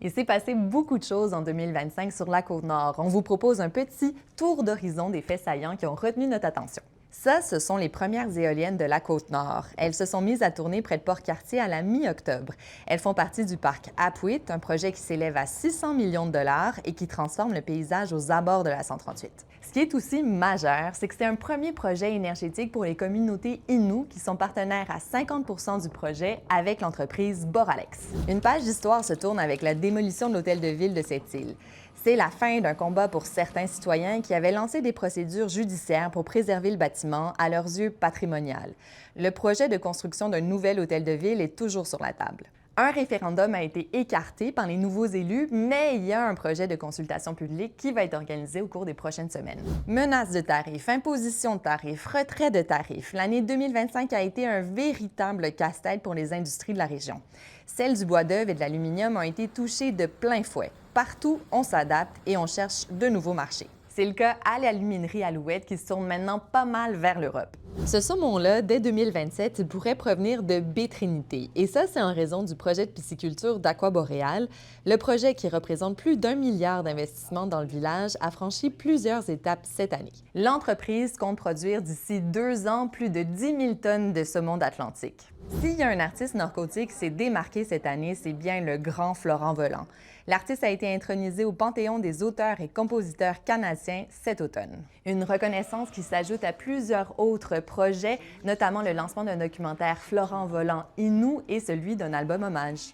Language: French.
Il s'est passé beaucoup de choses en 2025 sur la Côte-Nord. On vous propose un petit tour d'horizon des faits saillants qui ont retenu notre attention. Ça, ce sont les premières éoliennes de la Côte-Nord. Elles se sont mises à tourner près de Port-Cartier à la mi-octobre. Elles font partie du parc Apuiat, un projet qui s'élève à 600 millions de dollars et qui transforme le paysage aux abords de la 138. Ce qui est aussi majeur, c'est que c'est un premier projet énergétique pour les communautés Innu qui sont partenaires à 50 du projet avec l'entreprise Boralex. Une page d'histoire se tourne avec la démolition de l'hôtel de ville de cette île. C'est la fin d'un combat pour certains citoyens qui avaient lancé des procédures judiciaires pour préserver le bâtiment, à leurs yeux patrimonial. Le projet de construction d'un nouvel hôtel de ville est toujours sur la table. Un référendum a été écarté par les nouveaux élus, mais il y a un projet de consultation publique qui va être organisé au cours des prochaines semaines. Menaces de tarifs, imposition de tarifs, retrait de tarifs, l'année 2025 a été un véritable casse-tête pour les industries de la région. Celles du bois d'œuvre et de l'aluminium ont été touchées de plein fouet. Partout, on s'adapte et on cherche de nouveaux marchés. C'est le cas à l'aluminerie Alouette qui se tourne maintenant pas mal vers l'Europe. Ce saumon-là, dès 2027, il pourrait provenir de Baie-Trinité. Et ça, c'est en raison du projet de pisciculture d'Aqua-Boréal. Le projet, qui représente plus d'1 milliard d'investissements dans le village, a franchi plusieurs étapes cette année. L'entreprise compte produire d'ici 2 ans plus de 10 000 tonnes de saumon d'Atlantique. S'il y a un artiste nord-côtier qui s'est démarqué cette année, c'est bien le grand Florent Volant. L'artiste a été intronisé au Panthéon des auteurs et compositeurs canadiens cet automne. Une reconnaissance qui s'ajoute à plusieurs autres projets, notamment le lancement d'un documentaire Florent Volant Innu et celui d'un album hommage.